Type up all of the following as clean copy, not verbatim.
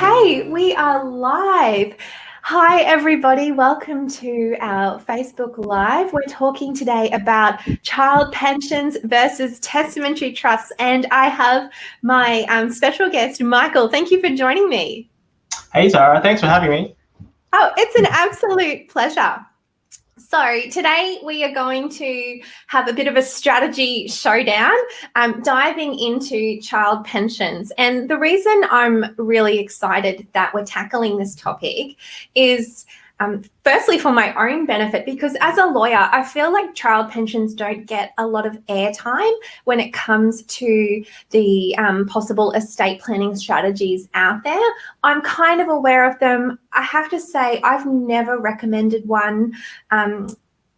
Okay, we are live. Hi, everybody. Welcome to our Facebook Live. We're talking today about child pensions versus testamentary trusts, and I have my special guest, Michael. Thank you for joining me. Hey, Tara. Thanks for having me. Oh, it's an absolute pleasure. So today we are going to have a bit of a strategy showdown, diving into child pensions. And the reason I'm really excited that we're tackling this topic is firstly for my own benefit, because as a lawyer, I feel like child pensions don't get a lot of airtime when it comes to the possible estate planning strategies out there. I'm kind of aware of them. I have to say I've never recommended one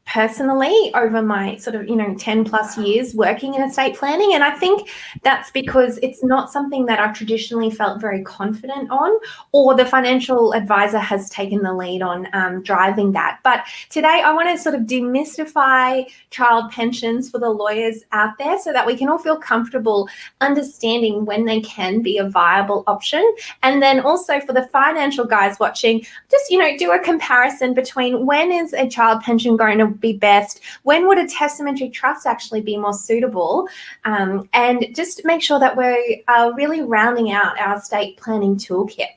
personally over my 10 plus years working in estate planning. And I think that's because it's not something that I've traditionally felt very confident on, or the financial advisor has taken the lead on driving that. But today I want to sort of demystify child pensions for the lawyers out there so that we can all feel comfortable understanding when they can be a viable option. And then also for the financial guys watching, just, do a comparison between when is a child pension going to be best, when would a testamentary trust actually be more suitable, and just make sure that we are really rounding out our estate planning toolkit.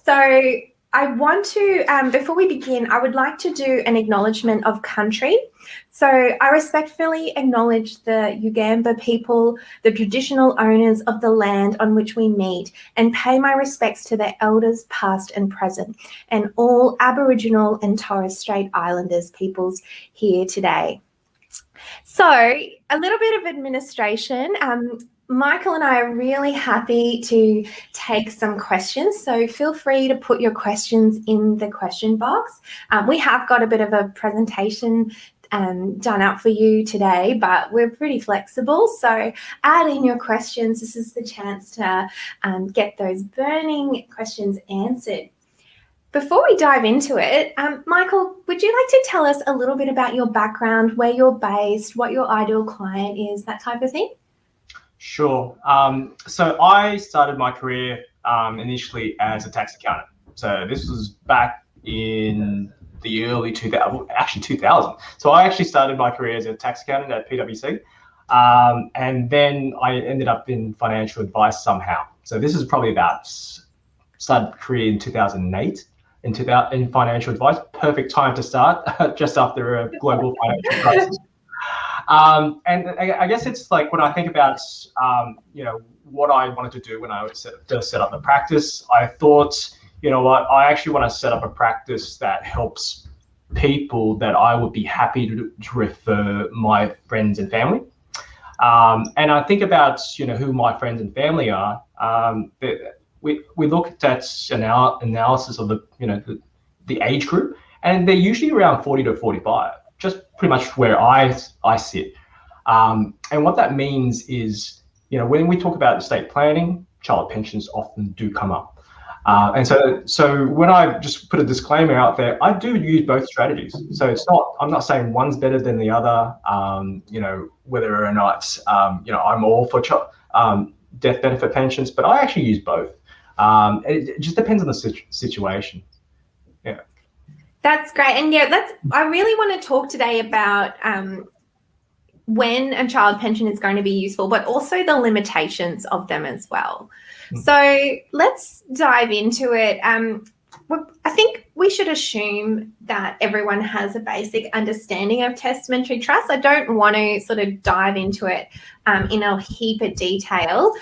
So I want to, before we begin, I would like to do an acknowledgement of country. So I respectfully acknowledge the Ugamba people, the traditional owners of the land on which we meet, and pay my respects to their elders past and present, and all Aboriginal and Torres Strait Islanders peoples here today. So a little bit of administration. Michael and I are really happy to take some questions, so feel free to put your questions in the question box. We have got a bit of a presentation done out for you today, but we're pretty flexible, so add in your questions. This is the chance to get those burning questions answered. Before we dive into it, Michael, would you like to tell us a little bit about your background, where you're based, what your ideal client is, that type of thing? Sure. So I started my career initially as a tax accountant. So this was back in the early 2000. So I actually started my career as a tax accountant at PwC. And then I ended up in financial advice somehow. So this is probably started career in 2008 in financial advice. Perfect time to start just after a global financial crisis. And I guess it's like when I think about, what I wanted to do when I first set up the practice, I thought, I actually want to set up a practice that helps people that I would be happy to refer my friends and family. And I think about, who my friends and family are. We looked at analysis of the age group, and they're usually around 40 to 45. Just pretty much where I sit. And what that means is, when we talk about estate planning, child pensions often do come up. And so when I just put a disclaimer out there, I do use both strategies. So I'm not saying one's better than the other, whether or not, I'm all for death benefit pensions, but I actually use both. It just depends on the situation. Yeah. That's great. And I really want to talk today about when a child pension is going to be useful, but also the limitations of them as well. So let's dive into it. I think we should assume that everyone has a basic understanding of testamentary trust. I don't want to sort of dive into it in a heap of detail.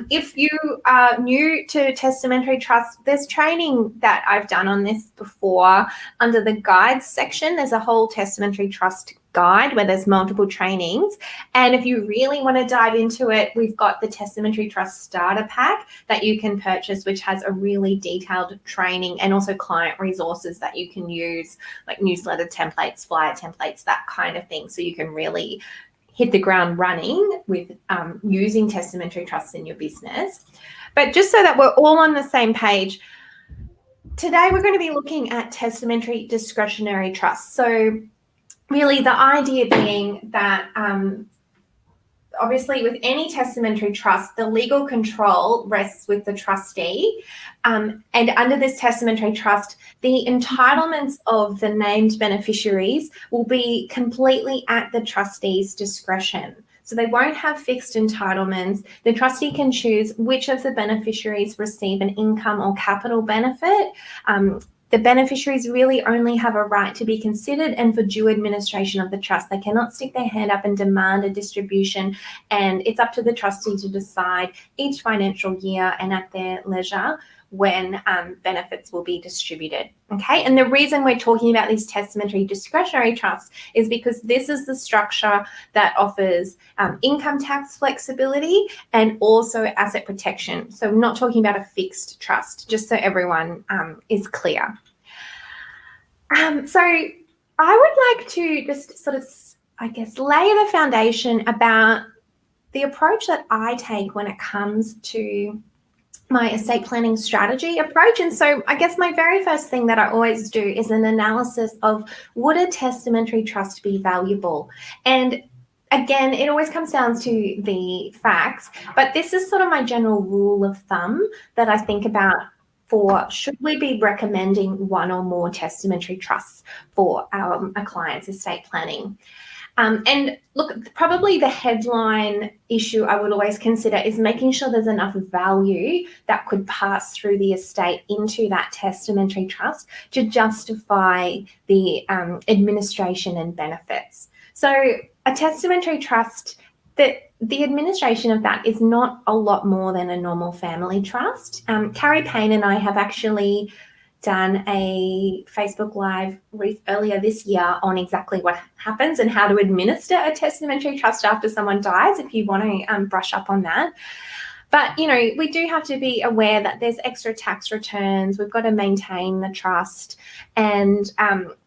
If you are new to testamentary trust, there's training that I've done on this before under the guides section. There's a whole testamentary trust guide where there's multiple trainings, and if you really want to dive into it, we've got the Testamentary Trust Starter Pack that you can purchase, which has a really detailed training and also client resources that you can use, like newsletter templates, flyer templates, that kind of thing, so you can really hit the ground running with using testamentary trusts in your business. But just so that we're all on the same page, today we're going to be looking at testamentary discretionary trusts. So really the idea being that obviously with any testamentary trust, the legal control rests with the trustee. And under this testamentary trust, the entitlements of the named beneficiaries will be completely at the trustee's discretion. So they won't have fixed entitlements. The trustee can choose which of the beneficiaries receive an income or capital benefit. The beneficiaries really only have a right to be considered and for due administration of the trust. They cannot stick their hand up and demand a distribution, and it's up to the trustee to decide each financial year and at their leisure when benefits will be distributed. Okay, and the reason we're talking about these testamentary discretionary trusts is because this is the structure that offers income tax flexibility and also asset protection. So we're not talking about a fixed trust, just so everyone is clear. So I would like to just sort of, I guess, lay the foundation about the approach that I take when it comes to my estate planning strategy approach. And so I guess my very first thing that I always do is an analysis of, would a testamentary trust be valuable? And again, it always comes down to the facts, but this is sort of my general rule of thumb that I think about for should we be recommending one or more testamentary trusts for a client's estate planning. And look, probably the headline issue I would always consider is making sure there's enough value that could pass through the estate into that testamentary trust to justify the administration and benefits. So a testamentary trust, the administration of that is not a lot more than a normal family trust. Carrie Payne and I have actually done a Facebook Live earlier this year on exactly what happens and how to administer a testamentary trust after someone dies, if you want to brush up on that. But, you know, we do have to be aware that there's extra tax returns. We've got to maintain the trust. And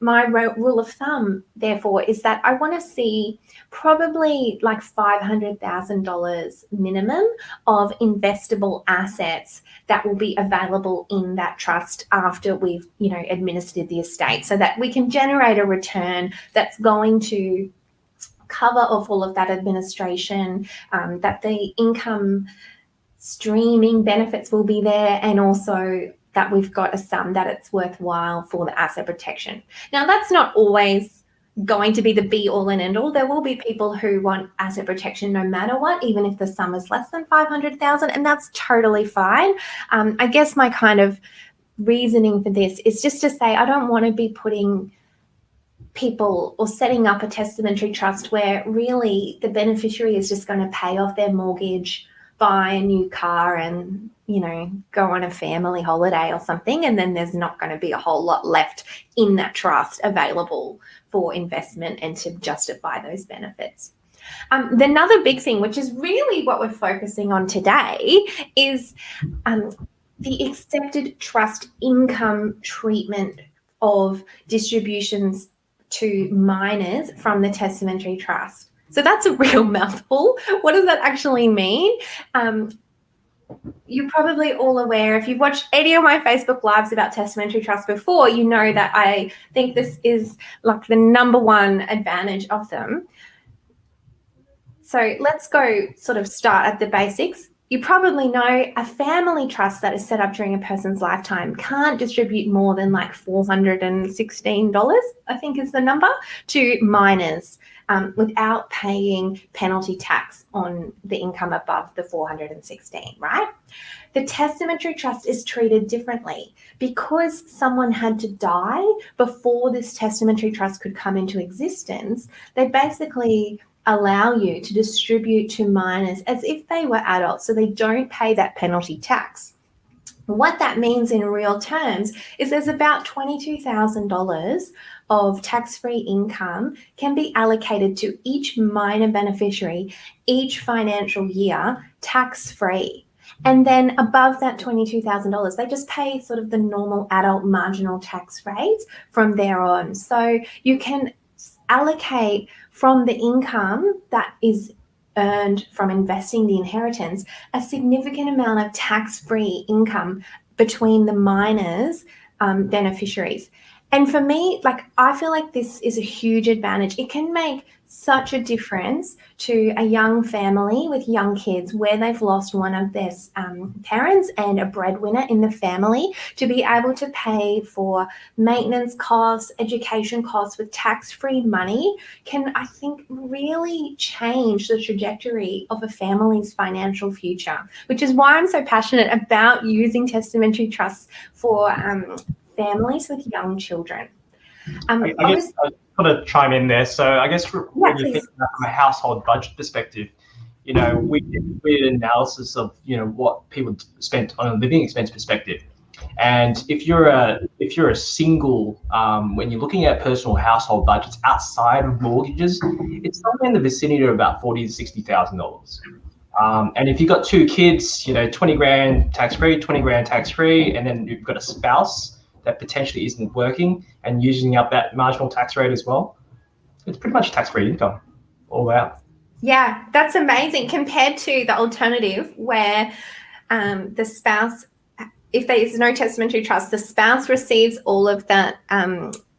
my rule of thumb, therefore, is that I want to see probably like $500,000 minimum of investable assets that will be available in that trust after we've, you know, administered the estate, so that we can generate a return that's going to cover off all of that administration, that the income streaming benefits will be there, and also that we've got a sum that it's worthwhile for the asset protection. Now, that's not always going to be the be all and end all. There will be people who want asset protection no matter what, even if the sum is less than 500,000, and that's totally fine. I guess my kind of reasoning for this is just to say I don't want to be putting people or setting up a testamentary trust where really the beneficiary is just going to pay off their mortgage, buy a new car, and, you know, go on a family holiday or something, and then there's not going to be a whole lot left in that trust available for investment and to justify those benefits. Another big thing, which is really what we're focusing on today, is the accepted trust income treatment of distributions to minors from the testamentary trust. So that's a real mouthful. What does that actually mean? You're probably all aware, if you've watched any of my Facebook Lives about testamentary trust before, you know that I think this is like the number one advantage of them. So let's go sort of start at the basics. You probably know a family trust that is set up during a person's lifetime can't distribute more than like $416, I think is the number, to minors without paying penalty tax on the income above the 416, right? The testamentary trust is treated differently. Because someone had to die before this testamentary trust could come into existence, they basically allow you to distribute to minors as if they were adults, so they don't pay that penalty tax. What that means in real terms is there's about $22,000 of tax-free income can be allocated to each minor beneficiary each financial year, tax-free. And then above that $22,000, they just pay sort of the normal adult marginal tax rates from there on. So you can allocate from the income that is earned from investing the inheritance a significant amount of tax-free income between the minors' beneficiaries. And for me, like, I feel like this is a huge advantage. It can make such a difference to a young family with young kids where they've lost one of their parents and a breadwinner in the family, to be able to pay for maintenance costs, education costs with tax-free money can, I think, really change the trajectory of a family's financial future, which is why I'm so passionate about using testamentary trusts for families with young children. I guess I've got to chime in there. So I guess when you think about from a household budget perspective, we did an analysis of, what people spent on a living expense perspective. And if you're a single, when you're looking at personal household budgets outside of mortgages, it's somewhere in the vicinity of about $40,000 to $60,000. And if you've got two kids, 20 grand tax-free, 20 grand tax-free, and then you've got a spouse that potentially isn't working and using up that marginal tax rate as well, it's pretty much tax-free income all out. Yeah, that's amazing compared to the alternative where the spouse, if there's no testamentary trust, the spouse receives all of that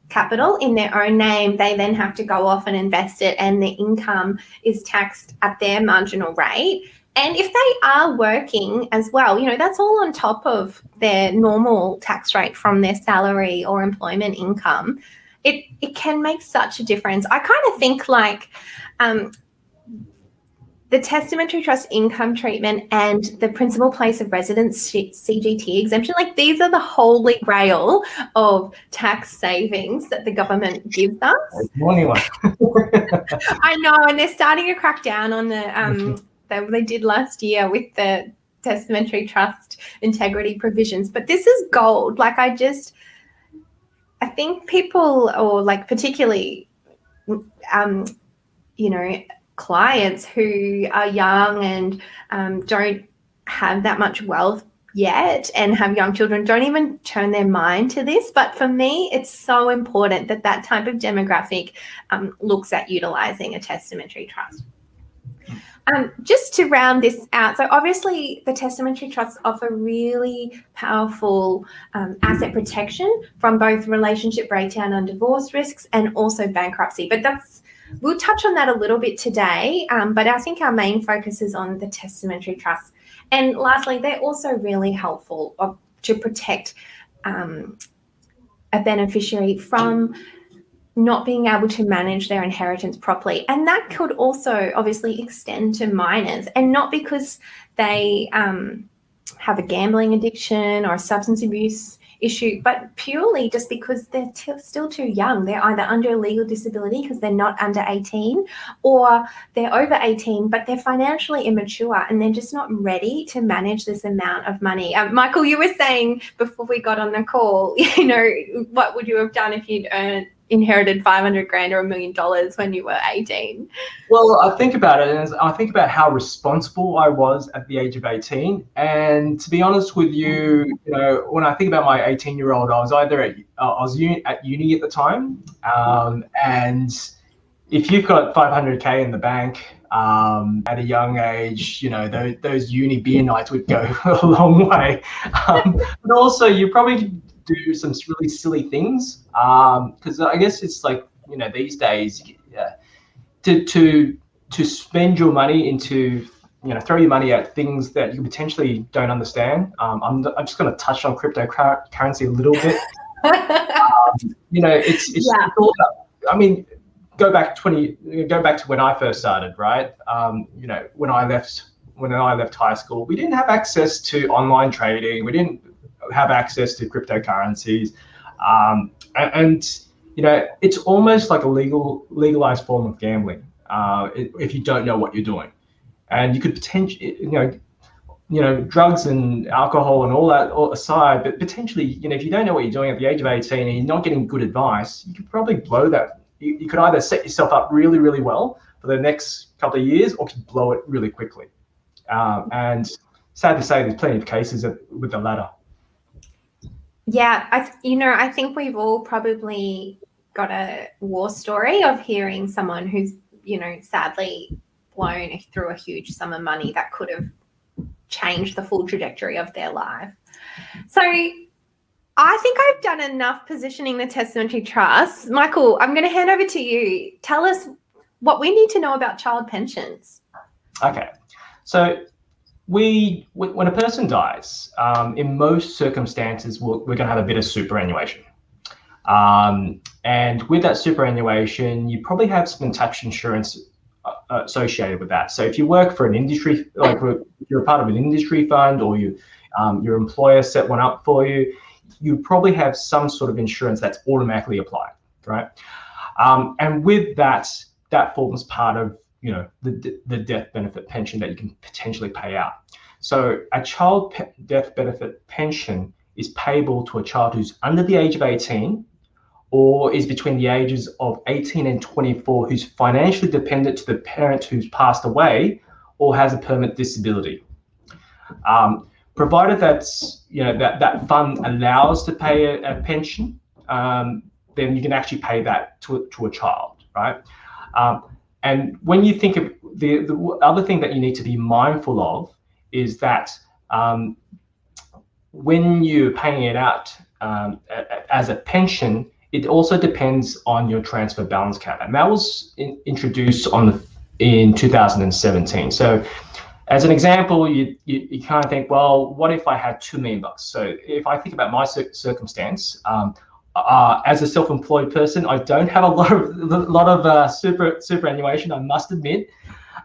capital in their own name. They then have to go off and invest it, and the income is taxed at their marginal rate. And if they are working as well, that's all on top of their normal tax rate from their salary or employment income. It can make such a difference. I kind of think like the testamentary trust income treatment and the principal place of residence CGT exemption, like these are the holy grail of tax savings that the government gives us. I know, and they're starting to crack down on the they did last year with the testamentary trust integrity provisions. But this is gold. Like I think people, or like particularly, clients who are young and don't have that much wealth yet and have young children, don't even turn their mind to this. But for me, it's so important that type of demographic looks at utilizing a testamentary trust. Just to round this out, so obviously the testamentary trusts offer really powerful asset protection from both relationship breakdown and divorce risks and also bankruptcy. But we'll touch on that a little bit today, but I think our main focus is on the testamentary trusts. And lastly, they're also really helpful to protect a beneficiary from not being able to manage their inheritance properly. And that could also obviously extend to minors, and not because they have a gambling addiction or a substance abuse issue, but purely just because they're still too young. They're either under a legal disability because they're not under 18, or they're over 18, but they're financially immature and they're just not ready to manage this amount of money. Michael, you were saying before we got on the call, what would you have done if you'd inherited 500 grand or $1 million when you were 18? Well, I think about it, and I think about how responsible I was at the age of 18. And to be honest with you, when I think about my 18-year-old, I was either at uni at the time, and if you've got 500k in the bank at a young age, those uni beer nights would go a long way. But also, you probably do some really silly things, because I guess it's like, these days, to spend your money into, throw your money at things that you potentially don't understand. I'm just going to touch on cryptocurrency a little bit. It's all about, I mean, go back to when I first started, right? When I left high school, we didn't have access to online trading. We didn't have access to cryptocurrencies, and it's almost like a legalized form of gambling if you don't know what you're doing. And you could potentially, drugs and alcohol and all that aside, but potentially, if you don't know what you're doing at the age of 18 and you're not getting good advice, you could probably blow that. You could either set yourself up really, really well for the next couple of years, or could blow it really quickly. And sad to say, there's plenty of cases with the latter. Yeah, I think we've all probably got a war story of hearing someone who's, sadly blown through a huge sum of money that could have changed the full trajectory of their life. So I think I've done enough positioning the testamentary trust. Michael, I'm going to hand over to you. Tell us what we need to know about child pensions. Okay, so when a person dies, in most circumstances, we're going to have a bit of superannuation. And with that superannuation, you probably have some tax insurance associated with that. So if you work for an industry, like if you're a part of an industry fund, or your employer set one up for you, you probably have some sort of insurance that's automatically applied, right? And with that forms part of the death benefit pension that you can potentially pay out. So a child death benefit pension is payable to a child who's under the age of 18, or is between the ages of 18 and 24, who's financially dependent to the parent who's passed away or has a permanent disability. Provided that fund allows to pay a pension, then you can actually pay that to a child, right? And when you think of the other thing that you need to be mindful of is that when you're paying it out as a pension, it also depends on your transfer balance cap, and that was introduced in 2017. So, as an example, you kind of think, well, what if I had $2 million? So, if I think about my circumstance, as a self-employed person, I don't have a lot of superannuation, I must admit.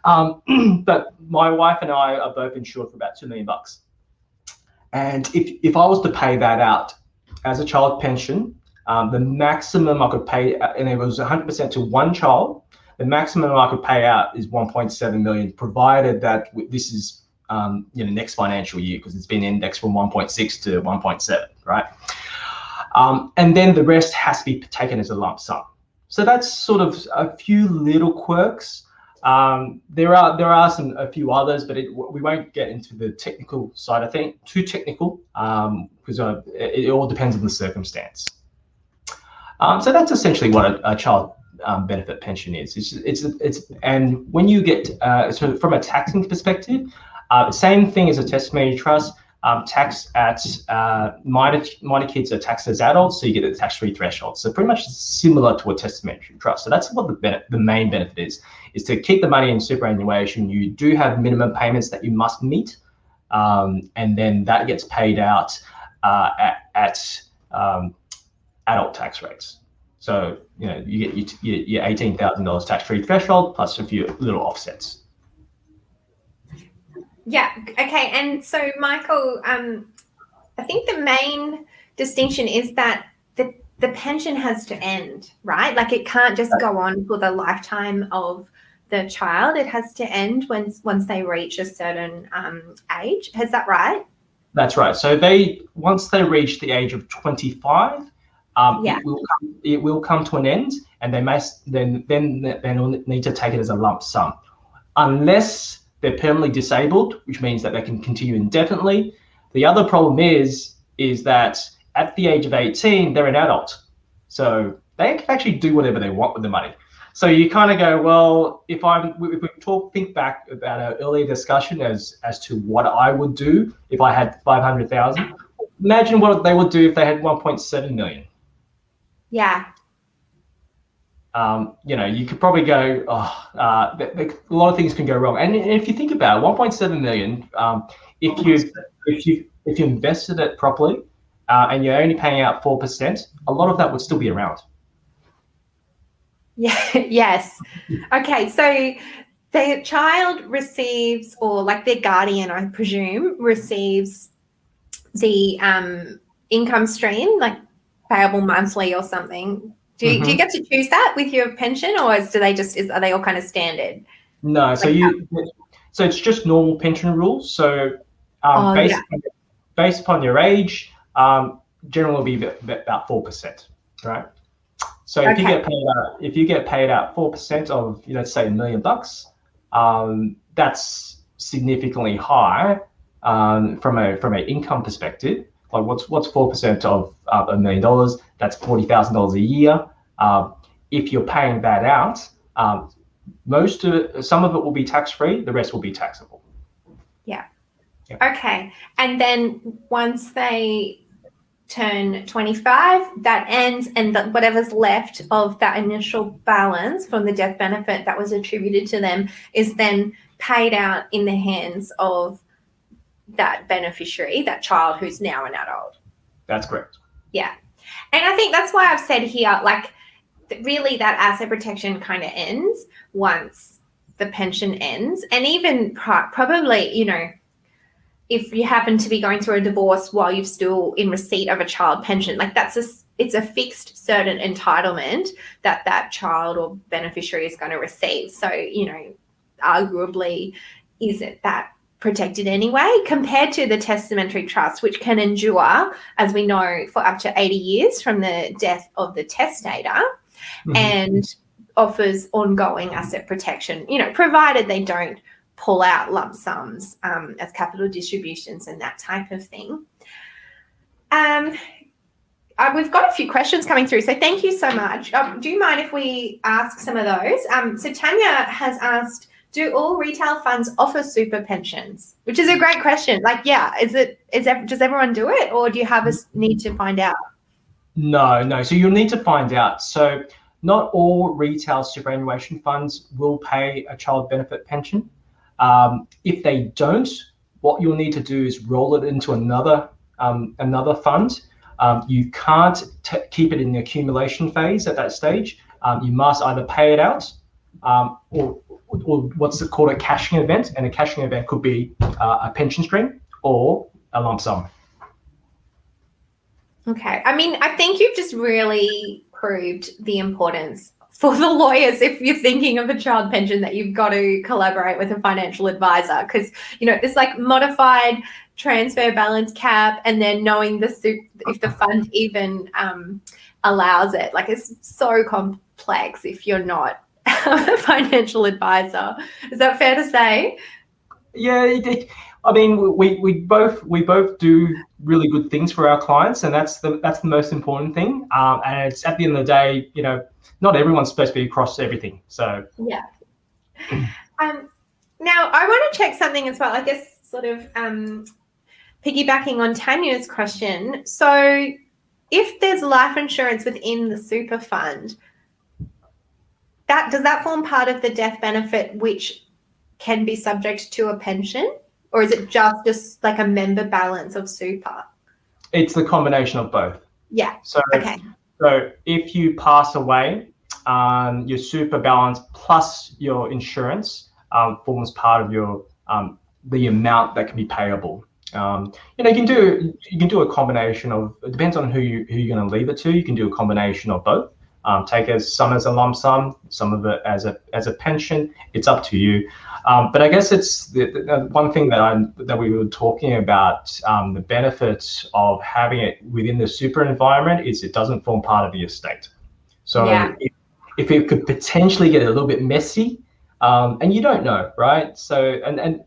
But my wife and I are both insured for about $2 million. And if I was to pay that out as a child pension, the maximum I could pay, and it was 100% to one child, the maximum I could pay out is 1.7 million, provided that this is next financial year, because it's been indexed from 1.6 to 1.7, right? And then the rest has to be taken as a lump sum. So that's sort of a few little quirks. There are a few others, but we won't get into the technical side. I think too technical, because it all depends on the circumstance. So that's essentially what a child benefit pension is. It's and when you get so from a taxing perspective, same thing as a testamentary trust. Tax at minor kids are taxed as adults, so you get the tax-free threshold. So pretty much similar to a testamentary trust. So that's what the main benefit is to keep the money in superannuation. You do have minimum payments that you must meet, and then that gets paid out at adult tax rates. So you get your $18,000 tax-free threshold plus a few little offsets. Yeah. Okay. And so, Michael, I think the main distinction is that the pension has to end, right? Like it can't just go on for the lifetime of the child. It has to end once they reach a certain age. Is that right? That's right. So once they reach the age of 25, it will come to an end, and they will need to take it as a lump sum, unless they're permanently disabled, which means that they can continue indefinitely. The other problem is that at the age of 18, they're an adult, so they can actually do whatever they want with the money. So you kind of go, well, if we think back about our earlier discussion as to what I would do if I had 500,000. Imagine what they would do if they had 1.7 million. Yeah. You could probably go, a lot of things can go wrong. And if you think about it, 1.7 million, if you invested it properly, and you're only paying out 4%, a lot of that would still be around. Yeah. Yes. Okay. So the child receives, or like their guardian, I presume, receives the income stream, like payable monthly or something. Do you get to choose that with your pension, or are they all kind of standard? No, so it's just normal pension rules. So based upon your age, generally will be about 4%, right? So if you get paid out 4% of, let's say $1 million, that's significantly high from an income perspective. Like what's 4% of $1 million? That's $40,000 a year. If you're paying that out, some of it will be tax-free, the rest will be taxable. Yeah. Okay. And then once they turn 25, that ends, and whatever's left of that initial balance from the death benefit that was attributed to them is then paid out in the hands of that beneficiary, that child who's now an adult. That's correct. Yeah. And I think that's why I've said here, like, really that asset protection kind of ends once the pension ends. And even probably, you know, if you happen to be going through a divorce while you're still in receipt of a child pension, like it's a fixed certain entitlement that child or beneficiary is going to receive. So, you know, arguably, is it that protected anyway, compared to the testamentary trust, which can endure, as we know, for up to 80 years from the death of the testator, and offers ongoing asset protection, you know, provided they don't pull out lump sums as capital distributions and that type of thing. We've got a few questions coming through, so thank you so much. Do you mind if we ask some of those? So Tanya has asked, do all retail funds offer super pensions? Which is a great question. Like, yeah, does everyone do it, or do you have a need to find out? No. So you'll need to find out. So not all retail superannuation funds will pay a child benefit pension. If they don't, what you'll need to do is roll it into another fund. You can't keep it in the accumulation phase at that stage. You must either pay it out or what's called a cashing event, and a cashing event could be a pension stream or a lump sum. Okay. I mean, I think you've just really proved the importance for the lawyers, if you're thinking of a child pension, that you've got to collaborate with a financial advisor, because, you know, it's like modified transfer balance cap, and then knowing if the fund even allows it. Like, it's so complex if you're not a financial advisor. Is that fair to say? Yeah, I mean, we both do really good things for our clients, and that's the most important thing. And it's, at the end of the day, you know, not everyone's supposed to be across everything. So yeah. Now I want to check something as well. I guess sort of piggybacking on Tanya's question. So if there's life insurance within the super fund, does that form part of the death benefit, which can be subject to a pension, or is it just like a member balance of super? It's the combination of both. Yeah. So if you pass away, your super balance plus your insurance forms part of your the amount that can be payable. You know, you can do a combination of. It depends on who you're going to leave it to. You can do a combination of both. Take some as a lump sum, some of it as a pension. It's up to you. But I guess it's the one thing that we were talking about, the benefits of having it within the super environment is it doesn't form part of the estate. So if it could potentially get a little bit messy, and you don't know, right? So and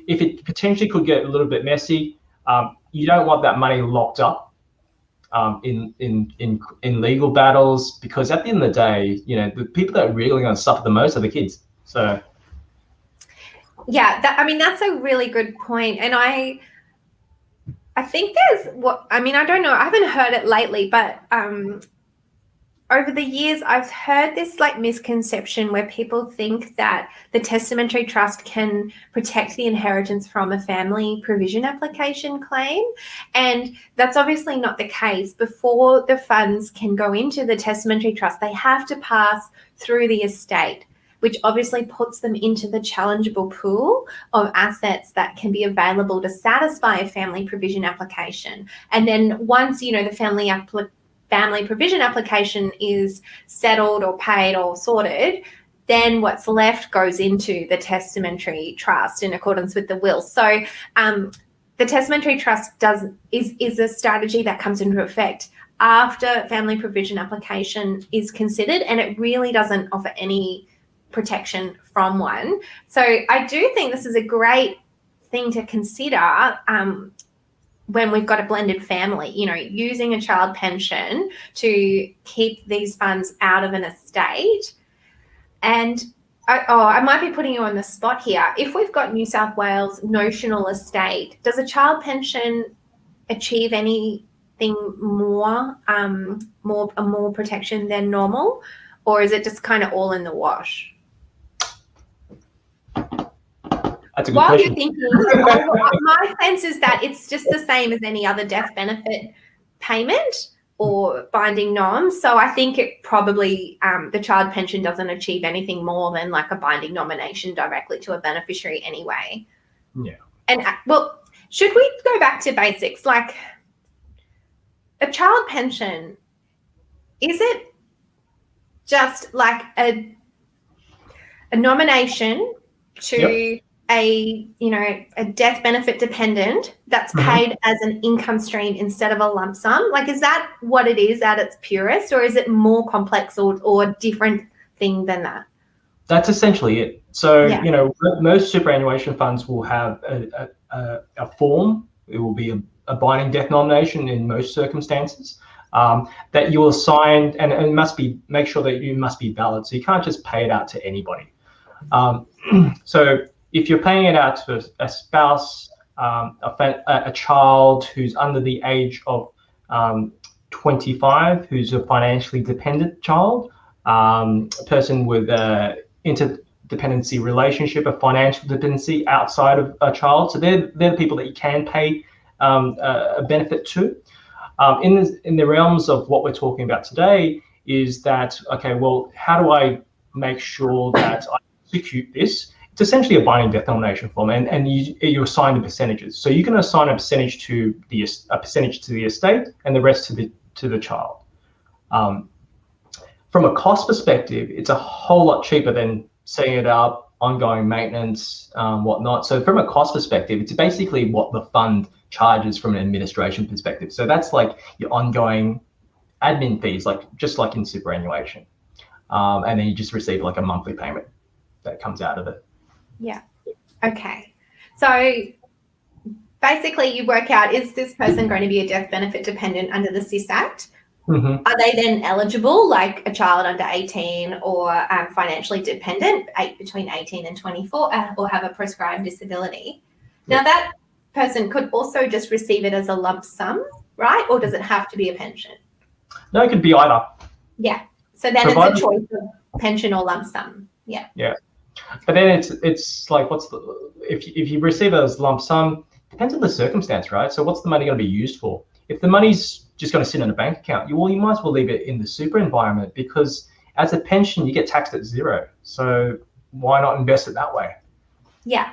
if it potentially could get a little bit messy, you don't want that money locked up in legal battles, because at the end of the day, you know, the people that are really going to suffer the most are the kids. So yeah, that's a really good point. And I think I don't know, I haven't heard it lately, but over the years, I've heard this like misconception where people think that the testamentary trust can protect the inheritance from a family provision application claim. And that's obviously not the case. Before the funds can go into the testamentary trust, they have to pass through the estate, which obviously puts them into the challengeable pool of assets that can be available to satisfy a family provision application. And then once, you know, the family provision application is settled or paid or sorted, then what's left goes into the testamentary trust in accordance with the will. So the testamentary trust is a strategy that comes into effect after family provision application is considered, and it really doesn't offer any protection from one. So I do think this is a great thing to consider when we've got a blended family, you know, using a child pension to keep these funds out of an estate. And I might be putting you on the spot here. If we've got New South Wales notional estate, does a child pension achieve any anything more, more protection than normal, or is it just kind of all in the wash? That's a good While question. you're thinking, my sense is that it's just the same as any other death benefit payment or binding norms. So I think it probably, the child pension doesn't achieve anything more than like a binding nomination directly to a beneficiary anyway. Yeah. And well, should we go back to basics? Like a child pension, is it just like a nomination to a death benefit dependent that's paid as an income stream instead of a lump sum? Like, is that what it is at its purest, or is it more complex or a different thing than that? That's essentially it. So, most superannuation funds will have a form. It will be a binding death nomination in most circumstances that you will sign, and it must be, make sure that you must be valid. So you can't just pay it out to anybody. So if you're paying it out to a spouse, a child who's under the age of 25, who's a financially dependent child, a person with a interdependency relationship, a financial dependency outside of a child. So they're the people that you can pay a benefit to. In the realms of what we're talking about today is that, okay, well, how do I make sure that I execute this? It's essentially a binding death nomination form, and you assign the percentages. So you can assign a percentage to the estate and the rest to the child. From a cost perspective, it's a whole lot cheaper than setting it up, ongoing maintenance, whatnot. So from a cost perspective, it's basically what the fund charges from an administration perspective. So that's like your ongoing admin fees, just like in superannuation. And then you just receive like a monthly payment that comes out of it. Yeah. Okay. So basically you work out, is this person going to be a death benefit dependent under the SIS Act? Are they then eligible, like a child under 18 or financially dependent, between 18 and 24, or have a prescribed disability? Now that person could also just receive it as a lump sum, right? Or does it have to be a pension? No, it could be either. Yeah. So then it's a choice of pension or lump sum. Yeah. Yeah. But then it's like, if you receive it as lump sum, depends on the circumstance, right? So what's the money going to be used for? If the money's just going to sit in a bank account, you might as well leave it in the super environment, because as a pension, you get taxed at zero. So why not invest it that way? Yeah.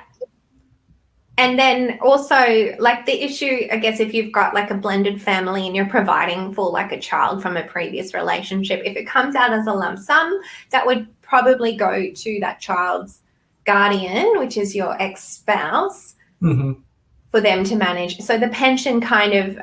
And then also, like, the issue, I guess, if you've got like a blended family and you're providing for like a child from a previous relationship, if it comes out as a lump sum, that would probably go to that child's guardian, which is your ex-spouse, for them to manage. So the pension kind of,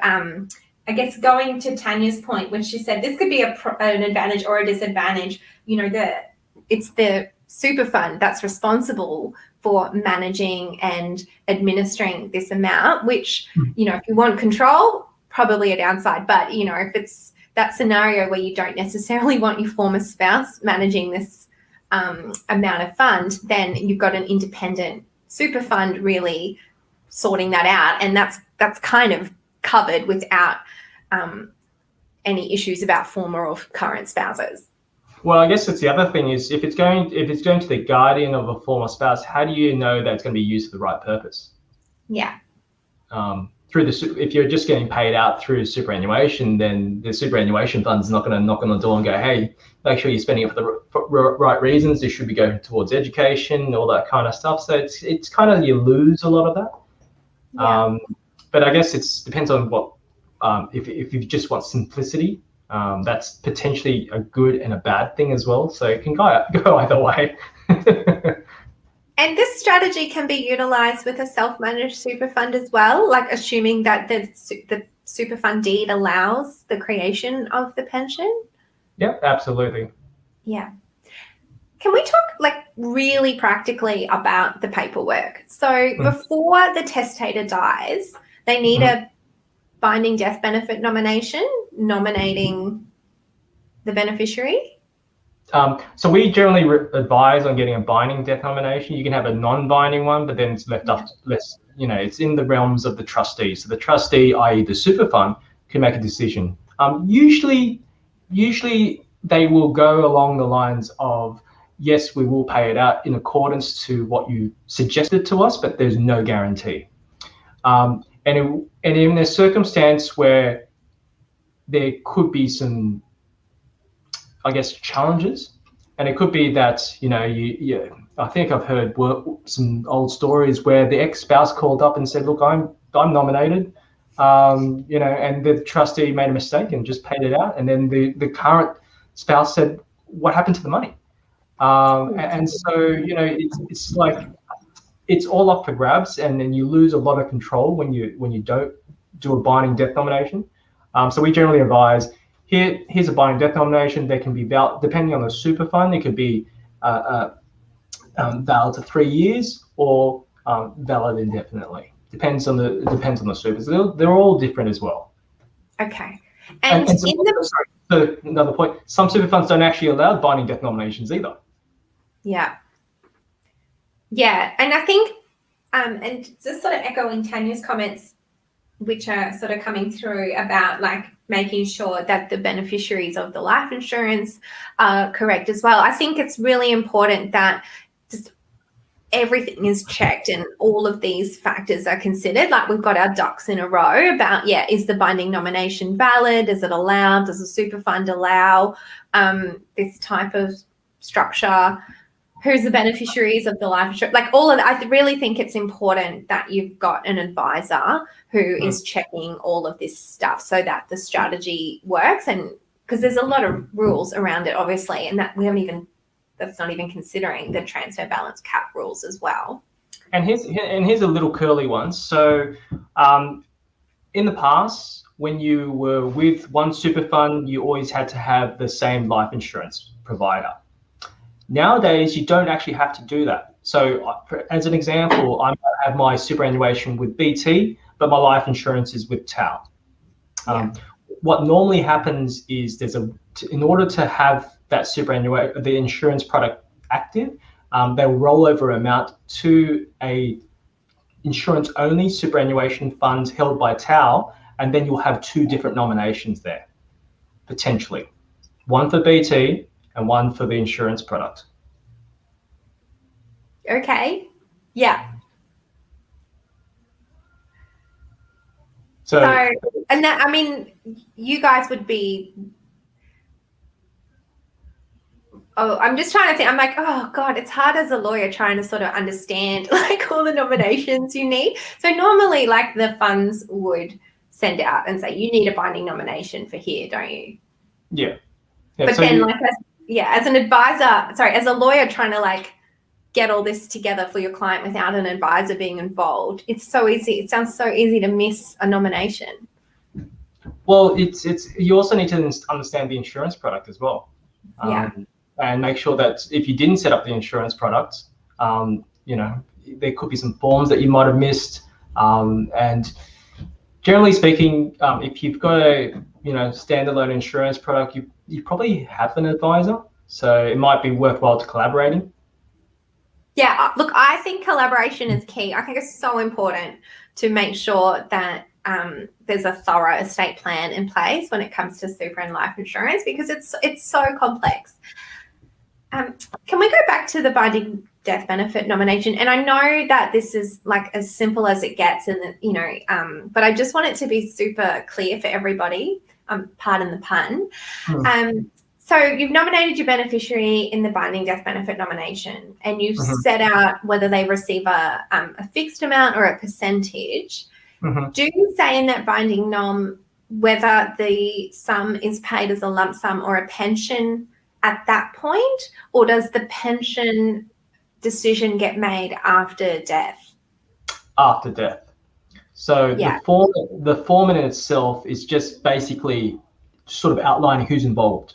I guess, going to Tanya's point when she said this could be an advantage or a disadvantage, it's the super fund that's responsible for managing and administering this amount, which, if you want control, probably a downside. But, if it's that scenario where you don't necessarily want your former spouse managing this amount of fund, then you've got an independent super fund really sorting that out. And that's kind of covered without any issues about former or current spouses. Well, I guess it's the other thing is if it's going to the guardian of a former spouse, how do you know that it's going to be used for the right purpose? Yeah. If you're just getting paid out through superannuation, then the superannuation fund's not going to knock on the door and go, hey, make sure you're spending it for the right reasons. This should be going towards education, all that kind of stuff. So it's kind of, you lose a lot of that. Yeah. But I guess it depends on what, if you just want simplicity, that's potentially a good and a bad thing as well. So it can go either way. And this strategy can be utilized with a self-managed super fund as well, like assuming that the super fund deed allows the creation of the pension. Yeah, absolutely. Yeah. Can we talk like really practically about the paperwork? So before the testator dies, they need a binding death benefit nomination nominating the beneficiary. So we generally advise on getting a binding death nomination. You can have a non-binding one, but then it's left up less, it's in the realms of the trustee. So the trustee, i.e. the super fund, can make a decision. Usually they will go along the lines of, yes, we will pay it out in accordance to what you suggested to us, but there's no guarantee. And in a circumstance where there could be some, I guess, challenges, and it could be that, I think I've heard some old stories where the ex-spouse called up and said, look, I'm nominated, and the trustee made a mistake and just paid it out. And then the current spouse said, what happened to the money? And so, it's like, it's all up for grabs, and then you lose a lot of control when you don't do a binding death nomination. So we generally advise, here's a binding death nomination. They can be valid, depending on the super fund, it could be valid to 3 years or valid indefinitely. Depends on the super. So they're all different as well. Okay. So another point, some super funds don't actually allow binding death nominations either. Yeah. Yeah, and I think, and just sort of echoing Tanya's comments, which are sort of coming through about like making sure that the beneficiaries of the life insurance are correct as well. I think it's really important that just everything is checked and all of these factors are considered. Like we've got our ducks in a row about, is the binding nomination valid? Is it allowed? Does the super fund allow this type of structure? Who's the beneficiaries of the life insurance? Like all of that, I really think it's important that you've got an advisor who is checking all of this stuff so that the strategy works. And because there's a lot of rules around it, obviously, and that that's not even considering the transfer balance cap rules as well. And here's a little curly one. So in the past, when you were with one super fund, you always had to have the same life insurance provider. Nowadays, you don't actually have to do that. So as an example, I might have my superannuation with BT, but my life insurance is with TAL. What normally happens is in order to have that the insurance product active, they'll roll over amount to a insurance-only superannuation fund held by TAL, and then you'll have two different nominations there, potentially. One for BT and one for the insurance product. Okay. Yeah. So and that, I mean, you guys would be, I'm just trying to think. I'm like, oh God, it's hard as a lawyer trying to sort of understand like all the nominations you need. So normally like the funds would send out and say, you need a binding nomination for here, don't you? Yeah. But so then as an advisor, as a lawyer trying to like get all this together for your client without an advisor being involved, it's so easy. It sounds so easy to miss a nomination. Well, it's you also need to understand the insurance product as well. And make sure that if you didn't set up the insurance product, there could be some forms that you might have missed. And generally speaking, if you've got a standalone insurance product, you probably have an advisor, so it might be worthwhile to collaborating. Yeah, look, I think collaboration is key. I think it's so important to make sure that there's a thorough estate plan in place when it comes to super and life insurance, because it's so complex. Can we go back to the binding death benefit nomination? And I know that this is like as simple as it gets, and but I just want it to be super clear for everybody. Pardon the pun. So you've nominated your beneficiary in the binding death benefit nomination, and you've set out whether they receive a fixed amount or a percentage. Do you say in that binding nom whether the sum is paid as a lump sum or a pension at that point, or does the pension decision get made after death? After death. So the form in itself is just basically sort of outlining who's involved.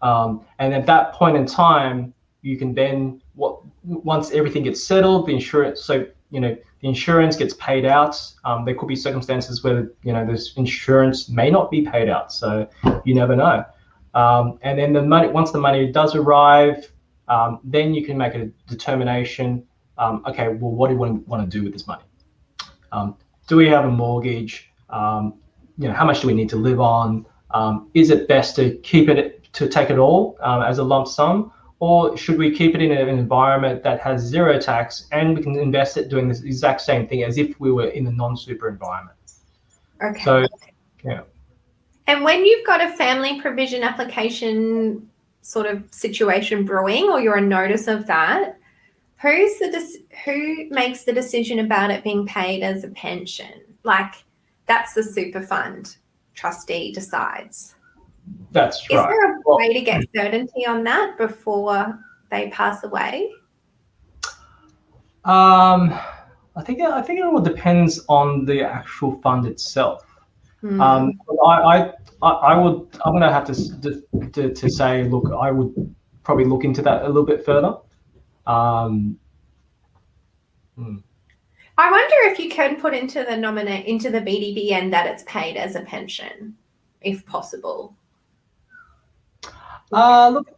And at that point in time, you can then, once everything gets settled, the insurance gets paid out. There could be circumstances where this insurance may not be paid out, so you never know. And then once the money does arrive, then you can make a determination. Okay, well, what do we want to do with this money? Do we have a mortgage? how much do we need to live on? Is it best to take it all as a lump sum, or should we keep it in an environment that has zero tax and we can invest it doing this exact same thing as if we were in a non-super environment? Okay. So, yeah. And when you've got a family provision application sort of situation brewing, or you're a notice of that, who makes the decision about it being paid as a pension? Like, that's the super fund trustee decides. That's right. Is there a way to get certainty on that before they pass away? I think it all depends on the actual fund itself. I'm gonna have to say, look, I would probably look into that a little bit further. I wonder if you can put into the BDBN that it's paid as a pension, if possible. Look,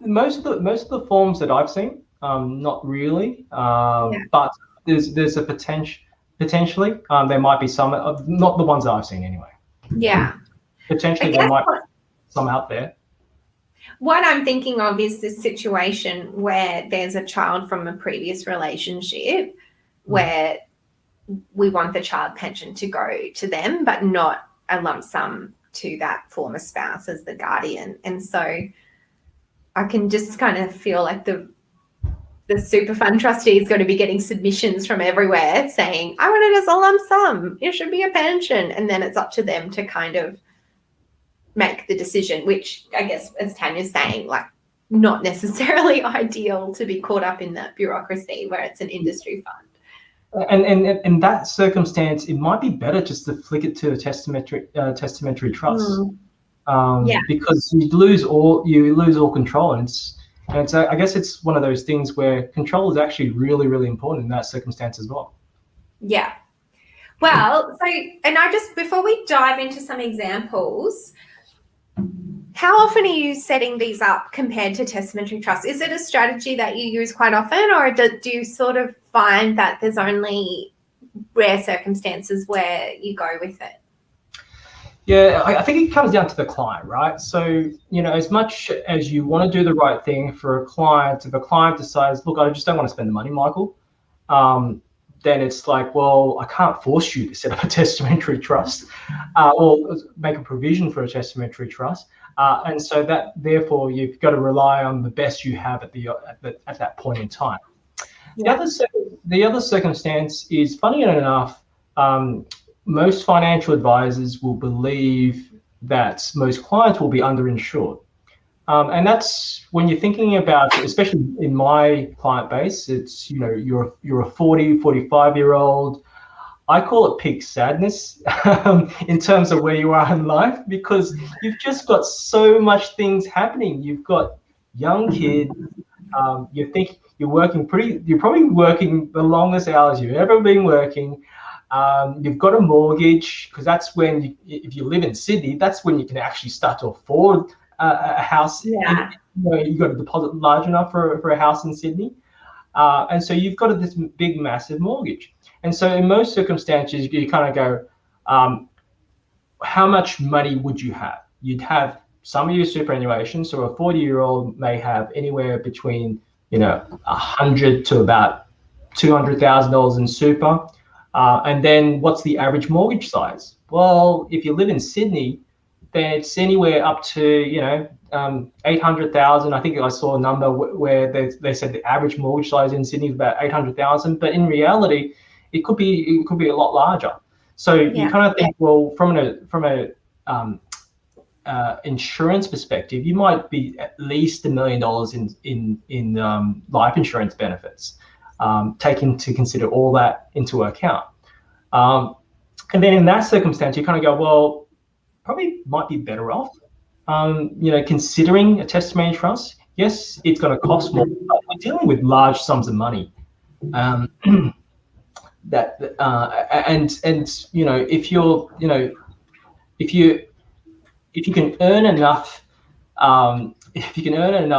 most of the forms that I've seen, not really, but there's a potentially there might be some, not the ones that I've seen anyway. Yeah. Potentially there might be some out there. What I'm thinking of is this situation where there's a child from a previous relationship where we want the child pension to go to them, but not a lump sum to that former spouse as the guardian. And so I can just kind of feel like the super fund trustee is going to be getting submissions from everywhere saying, I want it as a lump sum. It should be a pension. And then it's up to them to kind of make the decision, which I guess, as Tanya's saying, like, not necessarily ideal to be caught up in that bureaucracy where it's an industry fund. And in that circumstance, it might be better just to flick it to a testamentary trust, because you lose all control, and it's I guess it's one of those things where control is actually really, really important in that circumstance as well. Yeah. Well, so, and before we dive into some examples, how often are you setting these up compared to testamentary trust? Is it a strategy that you use quite often, or do you sort of find that there's only rare circumstances where you go with it? Yeah, I think it comes down to the client, right? So, as much as you want to do the right thing for a client, if a client decides, look, I just don't want to spend the money, Michael, then it's like, well, I can't force you to set up a testamentary trust or make a provision for a testamentary trust. And so that, therefore, you've got to rely on the best you have at that point in time. Yeah. The other circumstance is, funny enough, most financial advisors will believe that most clients will be underinsured. And that's when you're thinking about, especially in my client base, it's, you're a 40, 45-year-old. I call it peak sadness in terms of where you are in life, because you've just got so much things happening. You've got young kids. You're probably working the longest hours you've ever been working. You've got a mortgage, because that's when, if you live in Sydney, that's when you can actually start to afford a house. Yeah. You've got a deposit large enough for a house in Sydney. And so you've got this big, massive mortgage. And so in most circumstances, you kind of go, how much money would you have? You'd have some of your superannuation. So a 40-year-old may have anywhere between, $100 to about $200,000 in super. And then what's the average mortgage size? Well, if you live in Sydney, then it's anywhere up to, 800,000. I think I saw a number where they said the average mortgage size in Sydney is about 800,000, but in reality, it could be a lot larger. So you kind of think, well, from a insurance perspective, you might be at least $1 million in life insurance benefits, take into consider all that into account. And then in that circumstance, you kind of go, well, probably might be better off, considering a testamentary trust. Yes, it's going to cost more, but we're dealing with large sums of money. If you can earn enough,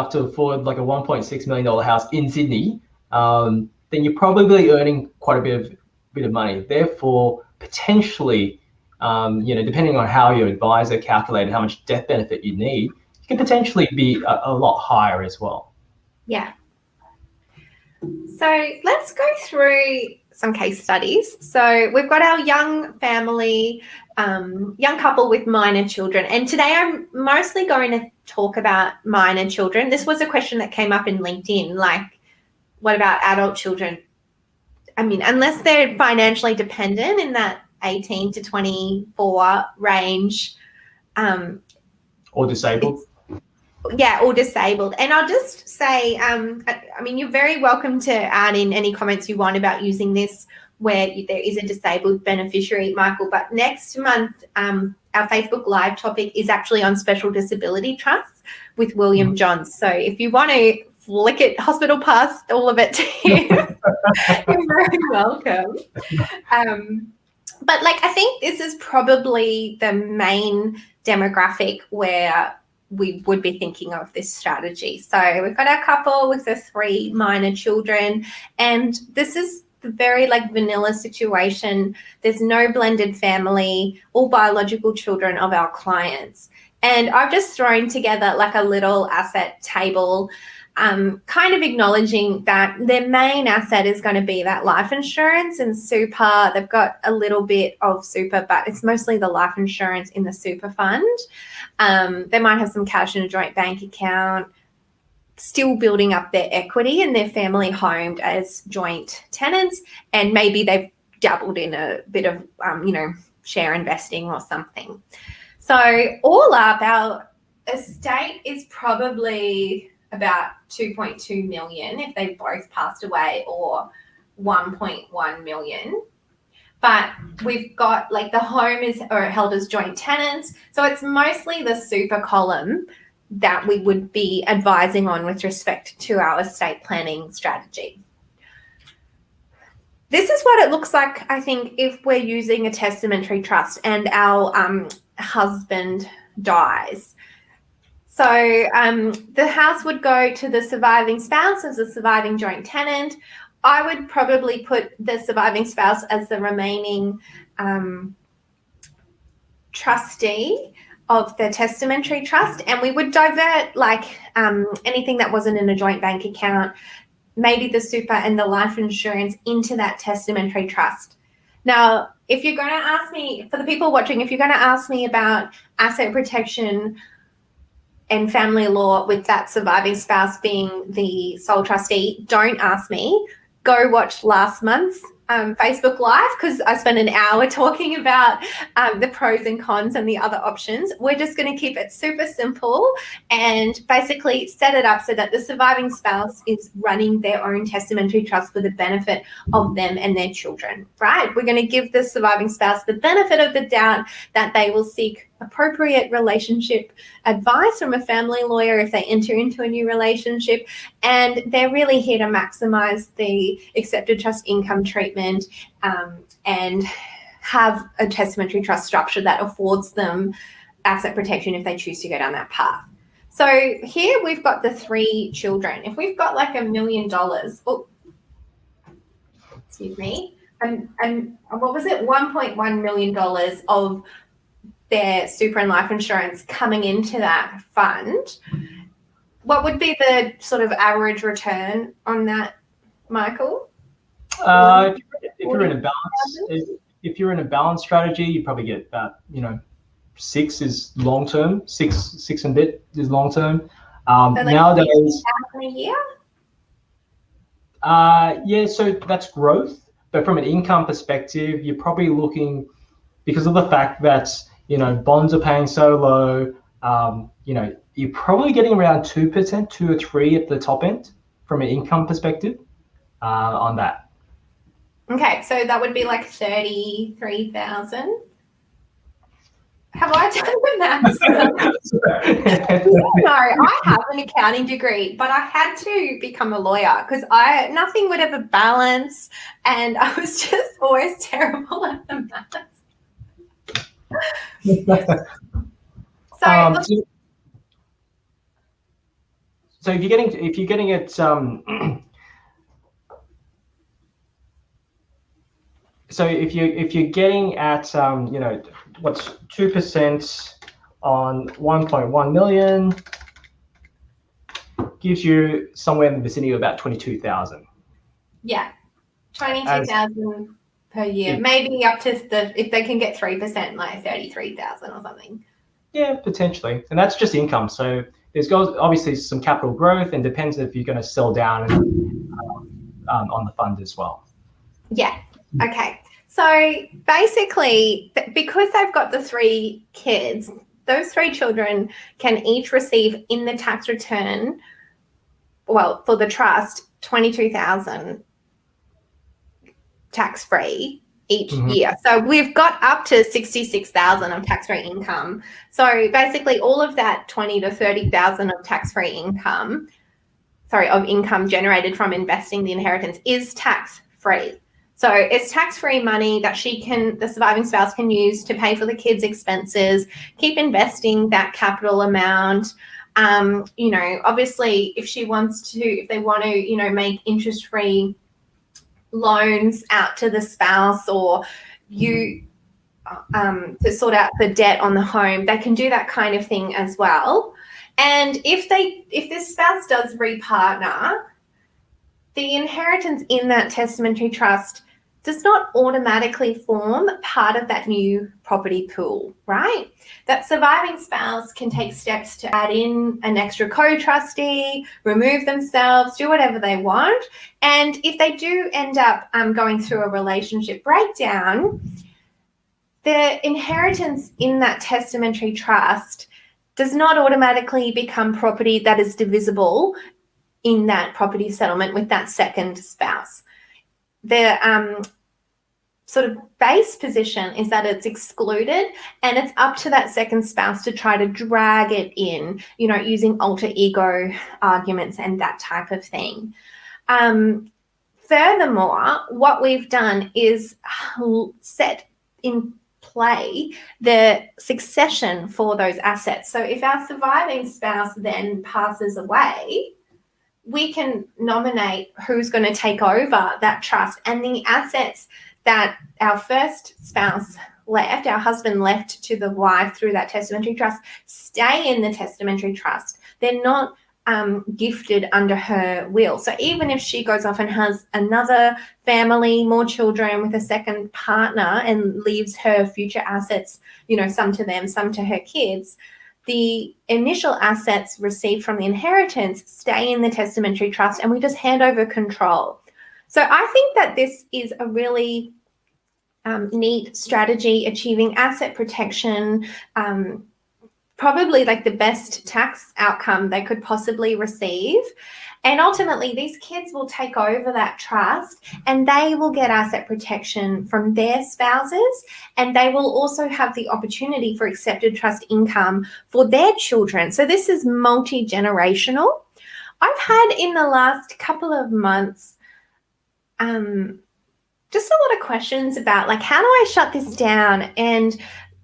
to afford like a $1.6 million house in Sydney, then you're probably earning quite a bit of money. Therefore, potentially, depending on how your advisor calculated how much death benefit you need, it can potentially be a lot higher as well. Yeah. So let's go through some case studies. So we've got our young family, young couple with minor children. And today I'm mostly going to talk about minor children. This was a question that came up in LinkedIn, like, what about adult children? I mean, unless they're financially dependent in that 18 to 24 range. Or disabled. Yeah, or disabled. And I'll just say, I mean, you're very welcome to add in any comments you want about using this where there is a disabled beneficiary, Michael. But next month, our Facebook Live topic is actually on special disability trusts with William Johns. So if you want to flick it, hospital pass, all of it to him, you're very welcome. But I think this is probably the main demographic where we would be thinking of this strategy. So we've got our couple with the 3 minor children, and this is the very vanilla situation. There's no blended family, all biological children of our clients. And I've just thrown together a little asset table, kind of acknowledging that their main asset is going to be that life insurance and super. They've got a little bit of super, but it's mostly the life insurance in the super fund. They might have some cash in a joint bank account, still building up their equity, and their family homed as joint tenants, and maybe they've dabbled in a bit of, share investing or something. So all up, our estate is probably about 2.2 million if they both passed away, or 1.1 million. But we've got the home is held as joint tenants. So it's mostly the super column that we would be advising on with respect to our estate planning strategy. This is what it looks like, I think, if we're using a testamentary trust and our husband dies. So the house would go to the surviving spouse as a surviving joint tenant. I would probably put the surviving spouse as the remaining trustee of the testamentary trust, and we would divert anything that wasn't in a joint bank account, maybe the super and the life insurance, into that testamentary trust. Now, if you're going to ask me, for the people watching, if you're going to ask me about asset protection and family law with that surviving spouse being the sole trustee, don't ask me. Go watch last month's Facebook Live, because I spent an hour talking about the pros and cons and the other options. We're just going to keep it super simple and basically set it up so that the surviving spouse is running their own testamentary trust for the benefit of them and their children, right? We're going to give the surviving spouse the benefit of the doubt that they will seek appropriate relationship advice from a family lawyer if they enter into a new relationship, and they're really here to maximize the accepted trust income treatment and have a testamentary trust structure that affords them asset protection if they choose to go down that path. So here we've got the 3 children. If we've got $1 million, excuse me, and what was it, $1.1 million of their super and life insurance coming into that fund, what would be the sort of average return on that, Michael? If you're in a balanced strategy, you probably get about 6 is long term, six and bit is long term. So nowadays, a year. Yeah, so that's growth, but from an income perspective, you're probably looking, because of the fact that bonds are paying so low, you're probably getting around 2%, 2 or 3 at the top end from an income perspective on that. Okay, so that would be 33,000. Have I done the maths? No, I have an accounting degree, but I had to become a lawyer because nothing would ever balance, and I was just always terrible at the maths. So if you're getting it, So if you're getting at what's 2% on 1.1 million gives you somewhere in the vicinity of about 22,000. Yeah, 22,000 per year, maybe up to if they can get 3%, like 33,000 or something. Yeah, potentially, and that's just income. So there's obviously some capital growth, and depends if you're going to sell down on the fund as well. Yeah. Okay. So basically, because they've got the 3 kids, those 3 children can each receive in the tax return, well, for the trust, 22,000 tax-free each year. So we've got up to 66,000 of tax-free income. So basically all of that 20 to 30,000 of tax-free income, of income generated from investing the inheritance is tax-free. So it's tax-free money that the surviving spouse can use to pay for the kids' expenses, keep investing that capital amount. Obviously if they want to, make interest-free loans out to the spouse, or to sort out the debt on the home, they can do that kind of thing as well. And if this spouse does repartner, the inheritance in that testamentary trust does not automatically form part of that new property pool, right? That surviving spouse can take steps to add in an extra co-trustee, remove themselves, do whatever they want. And if they do end up going through a relationship breakdown, the inheritance in that testamentary trust does not automatically become property that is divisible in that property settlement with that second spouse. The sort of base position is that it's excluded, and it's up to that second spouse to try to drag it in, using alter ego arguments and that type of thing. Furthermore, what we've done is set in play the succession for those assets. So if our surviving spouse then passes away, we can nominate who's going to take over that trust, and the assets that our first spouse left, our husband left to the wife through that testamentary trust, stay in the testamentary trust. They're not gifted under her will. So even if she goes off and has another family, more children with a second partner, and leaves her future assets, some to them, some to her kids, the initial assets received from the inheritance stay in the testamentary trust, and we just hand over control. So I think that this is a really neat strategy, achieving asset protection, probably like the best tax outcome they could possibly receive. And ultimately, these kids will take over that trust, and they will get asset protection from their spouses, and they will also have the opportunity for accepted trust income for their children. So this is multi-generational. I've had in the last couple of months just a lot of questions about, like, how do I shut this down? And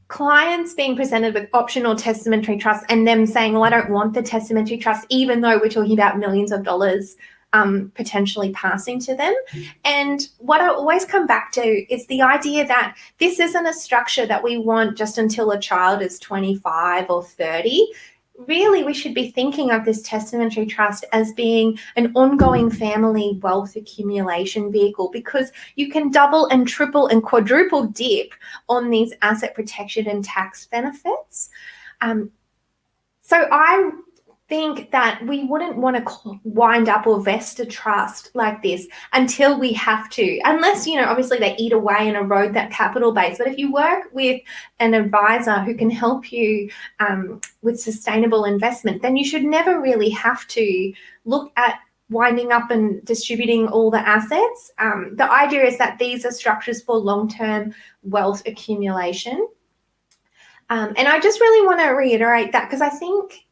clients being presented with optional testamentary trust and them saying, well, I don't want the testamentary trust, even though we're talking about millions of dollars potentially passing to them. And what I always come back to is the idea that this isn't a structure that we want just until a child is 25 or 30. Really, we should be thinking of this testamentary trust as being an ongoing family wealth accumulation vehicle, because you can double and triple and quadruple dip on these asset protection and tax benefits. So I think that we wouldn't want to wind up or vest a trust like this until we have to, unless, obviously they eat away and erode that capital base. But if you work with an advisor who can help you with sustainable investment, then you should never really have to look at winding up and distributing all the assets. The idea is that these are structures for long-term wealth accumulation. And I just really want to reiterate that, because I think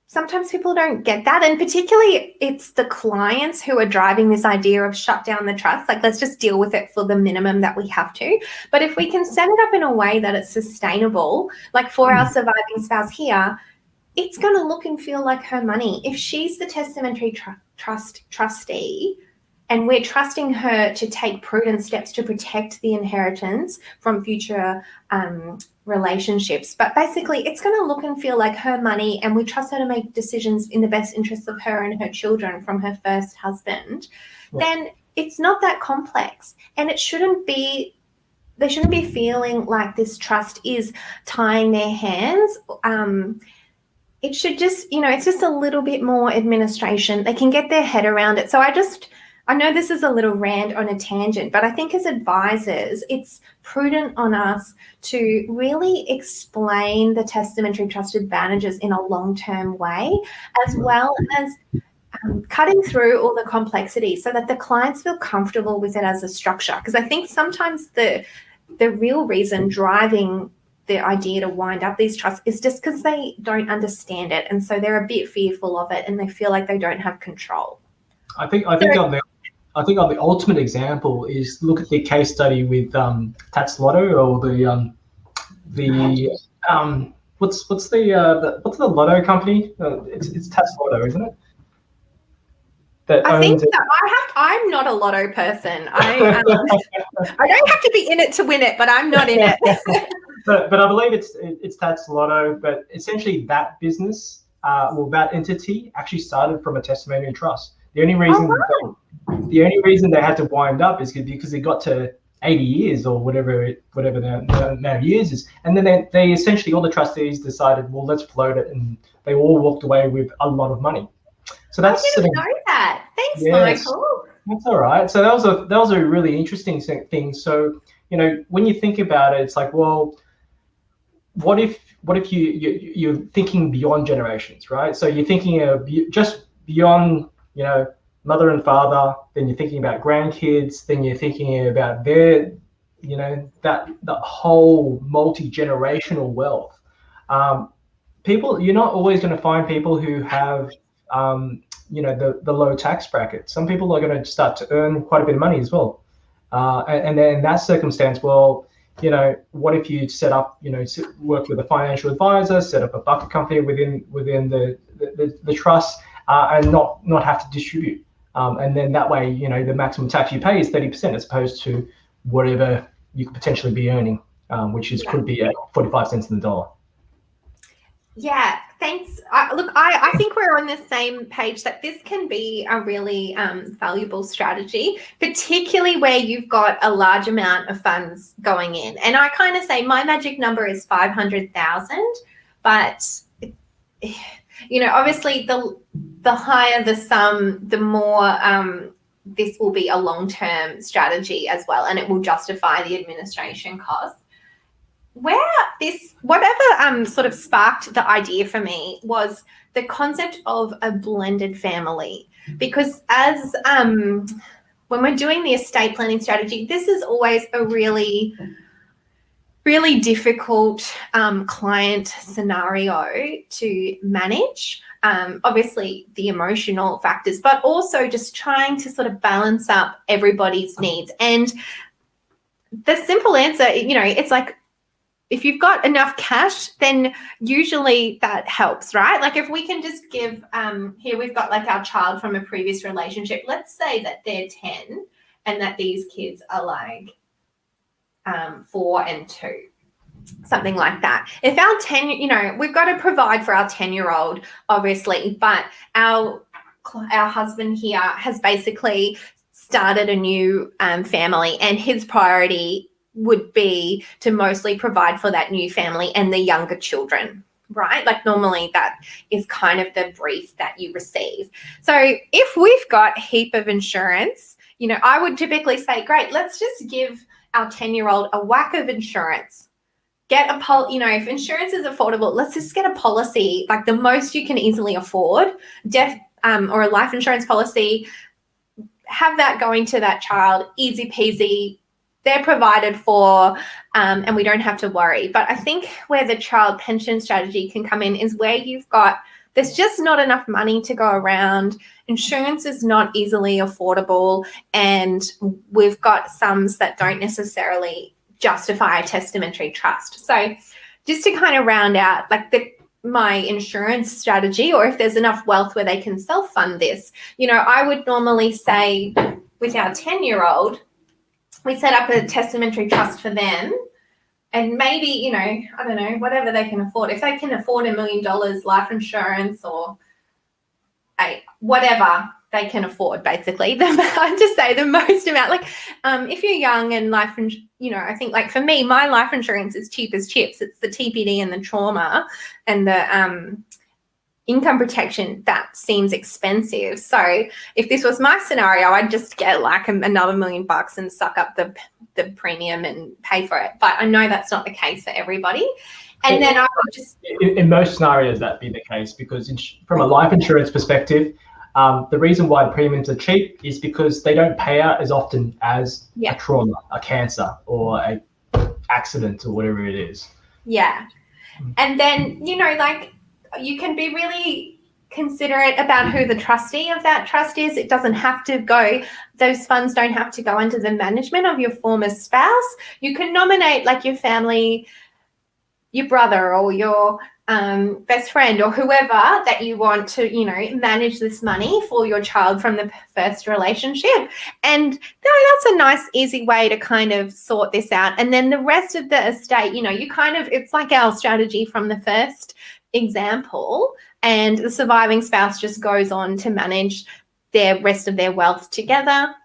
sometimes people don't get that, and particularly it's the clients who are driving this idea of shut down the trust. Like, let's just deal with it for the minimum that we have to. But if we can set it up in a way that it's sustainable, like for our surviving spouse here, it's going to look and feel like her money. If she's the testamentary trust trustee, and we're trusting her to take prudent steps to protect the inheritance from future relationships. But basically, it's going to look and feel like her money, and we trust her to make decisions in the best interests of her and her children from her first husband. Yeah. Then it's not that complex, and it shouldn't be. They shouldn't be feeling like this trust is tying their hands. It should just, it's just a little bit more administration. They can get their head around it. So I know this is a little rant on a tangent, but I think as advisors, it's prudent on us to really explain the testamentary trust advantages in a long-term way, as well as cutting through all the complexity so that the clients feel comfortable with it as a structure. Because I think sometimes the real reason driving the idea to wind up these trusts is just because they don't understand it, and so they're a bit fearful of it, and they feel like they don't have control. I think on the ultimate example is look at the case study with Tats Lotto, or what's the lotto company? It's Tats Lotto, isn't it? I'm not a lotto person. I don't have to be in it to win it, but I'm not in it. but I believe it's Tats Lotto. But essentially, that business, that entity, actually started from a testamentary trust. The only reason they had to wind up is because it got to 80 years or whatever the amount of years is, and then they essentially, all the trustees decided, well, let's float it, and they all walked away with a lot of money. So that's I didn't know that. Thanks, yes, Michael. That's all right. So that was a really interesting thing. So when you think about it, it's like, well, what if you're thinking beyond generations, right? So you're thinking just beyond mother and father. Then you're thinking about grandkids. Then you're thinking about their that whole multi-generational wealth. People, you're not always going to find people who have the low tax bracket. Some people are going to start to earn quite a bit of money as well. And then in that circumstance, well, what if you set up, work with a financial advisor, set up a bucket company within the trust, and not have to distribute. And then that way, the maximum tax you pay is 30% as opposed to whatever you could potentially be earning, which could be at 45 cents in the dollar. Yeah, thanks. I think we're on the same page that this can be a really valuable strategy, particularly where you've got a large amount of funds going in. And I kind of say my magic number is 500,000, but obviously the higher the sum, the more this will be a long-term strategy as well, and it will justify the administration costs. Whatever sort of sparked the idea for me was the concept of a blended family, because as when we're doing the estate planning strategy, this is always a really, really difficult client scenario to manage. Obviously the emotional factors, but also just trying to sort of balance up everybody's needs. And the simple answer, it's like, if you've got enough cash, then usually that helps, right? Like if we can just give, here we've got like our child from a previous relationship. Let's say that they're 10 and that these kids are like 4 and 2, something like that. If our 10, we've got to provide for our 10-year-old, obviously, but our husband here has basically started a new family, and his priority would be to mostly provide for that new family and the younger children, right? Like normally that is kind of the brief that you receive. So if we've got a heap of insurance, I would typically say, great, let's just give our 10-year-old a whack of insurance. Get if insurance is affordable, let's just get a policy, like the most you can easily afford, death or a life insurance policy, have that going to that child, easy peasy. They're provided for, and we don't have to worry. But I think where the child pension strategy can come in is where there's just not enough money to go around. Insurance is not easily affordable, and we've got sums that don't necessarily justify a testamentary trust. So just to kind of round out like my insurance strategy, or if there's enough wealth where they can self-fund this, I would normally say with our 10-year-old, we set up a testamentary trust for them. And maybe, I don't know, whatever they can afford. If they can afford $1 million life insurance or whatever they can afford, basically, I just say the most amount. Like, if you're young and I think, like, for me, my life insurance is cheap as chips. It's the TPD and the trauma and the income protection that seems expensive. So if this was my scenario, I'd just get like another $1 million and suck up the premium and pay for it. But I know that's not the case for everybody. And then I would just... In most scenarios, that'd be the case, because from a life insurance perspective, the reason why the premiums are cheap is because they don't pay out as often as a trauma, a cancer, or a accident, or whatever it is. Yeah. And then, like, you can be really considerate about who the trustee of that trust is. It doesn't have to go, those funds don't have to go under the management of your former spouse. You can nominate, like, your family, your brother or your best friend or whoever that you want to, manage this money for your child from the first relationship. And that's a nice, easy way to kind of sort this out. And then the rest of the estate, it's like our strategy from the first example, and the surviving spouse just goes on to manage their rest of their wealth together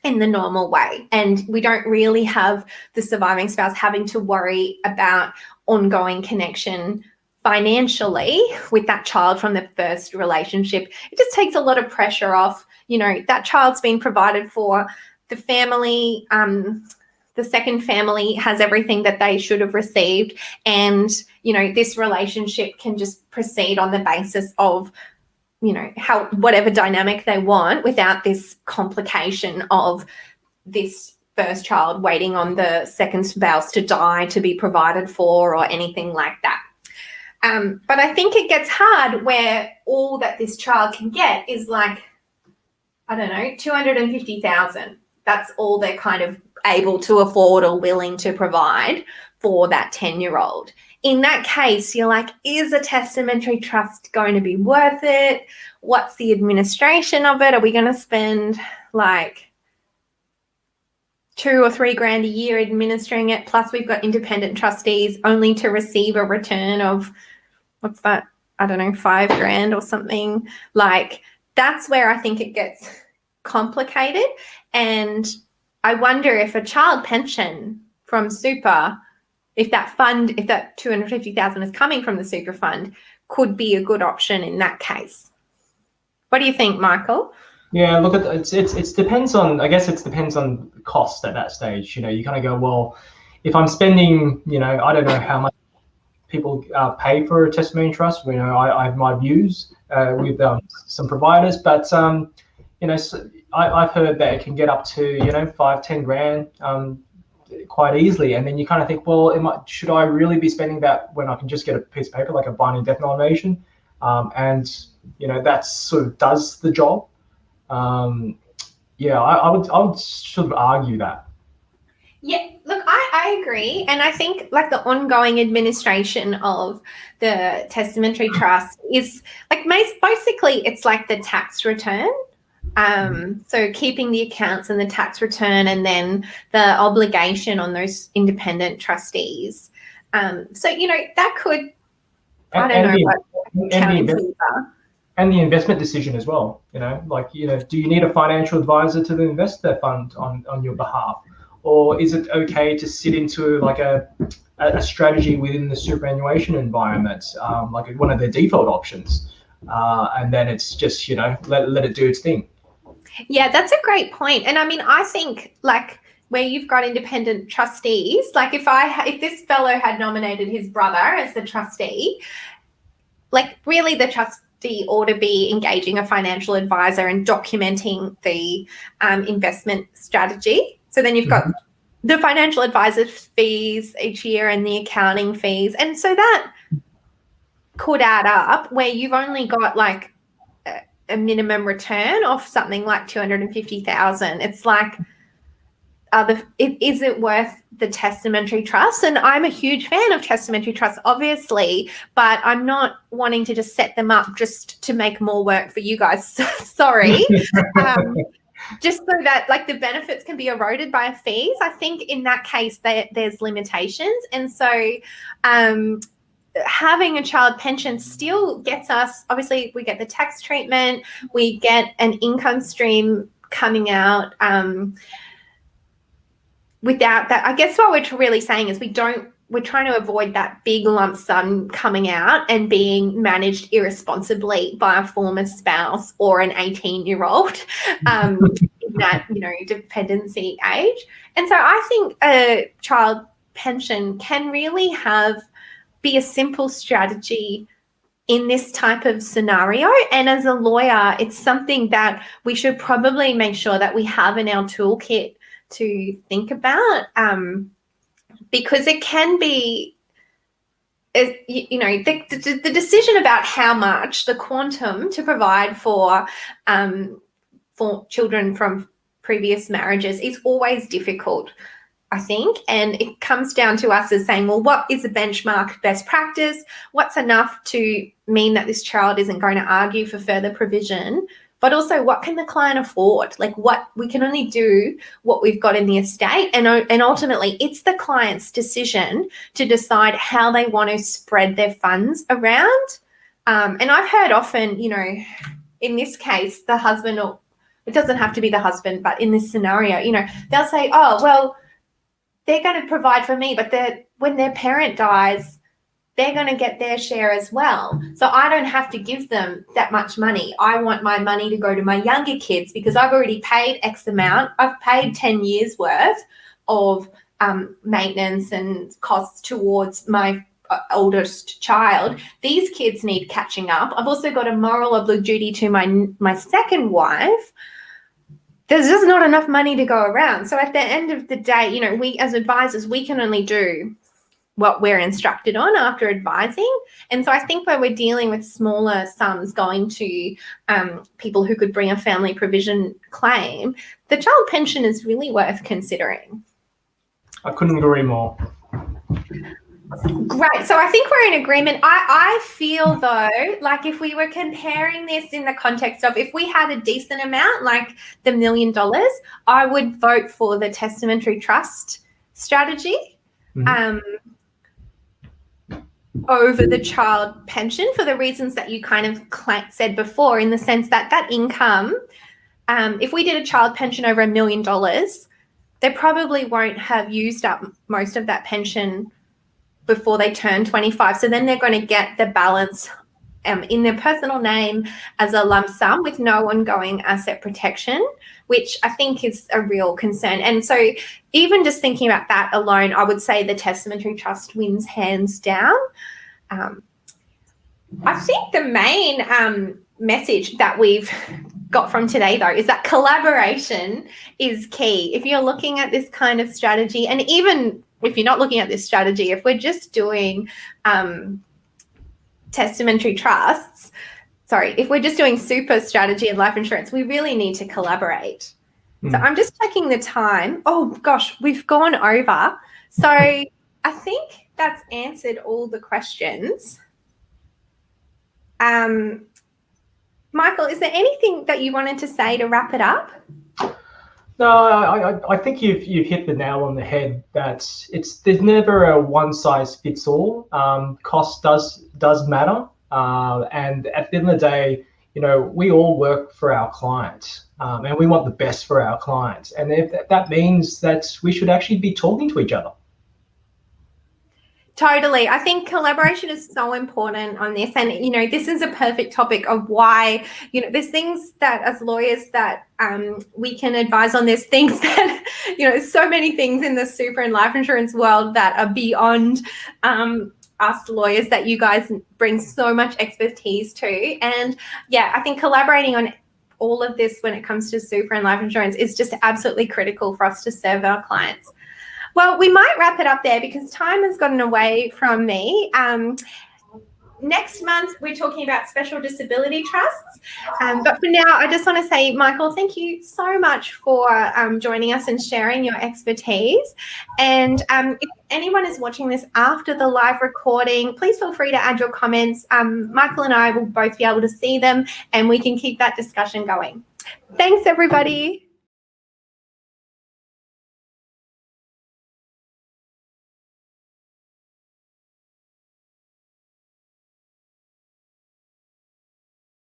in the normal way. And we don't really have the surviving spouse having to worry about ongoing connection financially with that child from the first relationship. It just takes a lot of pressure off. That child's been provided for. The family, the second family has everything that they should have received. And, this relationship can just proceed on the basis of, whatever dynamic they want, without this complication of this first child waiting on the second spouse to die to be provided for or anything like that. But I think it gets hard where all that this child can get is like, I don't know, $250,000. That's all they're kind of able to afford or willing to provide for that 10-year-old. In that case, you're like, is a testamentary trust going to be worth it? What's the administration of it? Are we going to spend like $2,000 or $3,000 a year administering it? Plus we've got independent trustees only to receive a return of, what's that? I don't know, $5,000 or something. Like, that's where I think it gets complicated. And I wonder if a child pension from super, if that $250,000 is coming from the super fund, could be a good option in that case. What do you think, Michael? Yeah, look, it depends on, I guess it depends on cost at that stage. You kind of go, well, if I'm spending, I don't know how much people pay for a testamentary trust. I have my views with some providers, but I've heard that it can get up to $5,000-10,000 quite easily, and then you kind of think, well, should I really be spending that when I can just get a piece of paper like a binding death nomination, and that sort of does the job. I would sort of argue that. Yeah, look, I agree. And I think like the ongoing administration of the testamentary trust is like basically it's like the tax return. So keeping the accounts and the tax return, and then the obligation on those independent trustees. So, that could, I don't know what accounting fees are. And the investment decision as well, do you need a financial advisor to invest that fund on your behalf? Or is it okay to sit into like a strategy within the superannuation environment, like one of the default options, and then it's just, let it do its thing? Yeah, that's a great point. And I mean, I think like where you've got independent trustees, like if this fellow had nominated his brother as the trustee, like really the trustee ought to be engaging a financial advisor and documenting the investment strategy. So then you've got the financial advisor fees each year and the accounting fees. And so that could add up where you've only got like a minimum return of something like $250,000. It's like, is it worth the testamentary trust? And I'm a huge fan of testamentary trusts, obviously, but I'm not wanting to just set them up just to make more work for you guys. Sorry. just so that like the benefits can be eroded by fees. I think in that case there's limitations. And so having a child pension still gets us, obviously we get the tax treatment, we get an income stream coming out without that. I guess what we're really saying is we're trying to avoid that big lump sum coming out and being managed irresponsibly by a former spouse or an 18-year-old in that, dependency age. And so I think a child pension can really be a simple strategy in this type of scenario. And as a lawyer, it's something that we should probably make sure that we have in our toolkit to think about, because it can be, the decision about how much, the quantum to provide for children from previous marriages is always difficult, I think. And it comes down to us as saying, well, what is a benchmark best practice? What's enough to mean that this child isn't going to argue for further provision? But also, what can the client afford? Like, what we can only do what we've got in the estate. And ultimately, it's the client's decision to decide how they want to spread their funds around. And I've heard often, in this case, the husband, or it doesn't have to be the husband, but in this scenario, they'll say, oh, well, they're going to provide for me, but when their parent dies, they're going to get their share as well. So I don't have to give them that much money. I want my money to go to my younger kids because I've already paid X amount. I've paid 10 years worth of maintenance and costs towards my oldest child. These kids need catching up. I've also got a moral duty to my second wife. There's just not enough money to go around. So at the end of the day, we as advisors, we can only do what we're instructed on after advising. And so I think when we're dealing with smaller sums going to people who could bring a family provision claim, the child pension is really worth considering. I couldn't agree more. Great. So I think we're in agreement. I feel, though, like if we were comparing this in the context of if we had a decent amount, like the $1 million, I would vote for the testamentary trust strategy over the child pension for the reasons that you kind of said before, in the sense that that income, if we did a child pension over $1 million, they probably won't have used up most of that pension before they turn 25. So then they're going to get the balance in their personal name as a lump sum with no ongoing asset protection, which I think is a real concern. And so even just thinking about that alone, I would say the testamentary trust wins hands down. I think the main message that we've got from today, though, is that collaboration is key. If you're looking at this kind of strategy, and even if you're not looking at this strategy, if we're just doing testamentary trusts, if we're just doing super strategy and life insurance, we really need to collaborate. So I'm just checking the time. Oh, gosh, we've gone over. So I think that's answered all the questions. Michael, is there anything that you wanted to say to wrap it up? No, I think you've hit the nail on the head. That there's never a one size fits all. Cost does matter, and at the end of the day, we all work for our clients, and we want the best for our clients. And if that means that we should actually be talking to each other. Totally. I think collaboration is so important on this. And, this is a perfect topic of why, there's things that as lawyers that we can advise on. There's things that, so many things in the super and life insurance world that are beyond us lawyers that you guys bring so much expertise to. And yeah, I think collaborating on all of this when it comes to super and life insurance is just absolutely critical for us to serve our clients. Well, we might wrap it up there because time has gotten away from me. Next month, we're talking about special disability trusts. But for now, I just want to say, Michael, thank you so much for joining us and sharing your expertise. And if anyone is watching this after the live recording, please feel free to add your comments. Michael and I will both be able to see them and we can keep that discussion going. Thanks, everybody.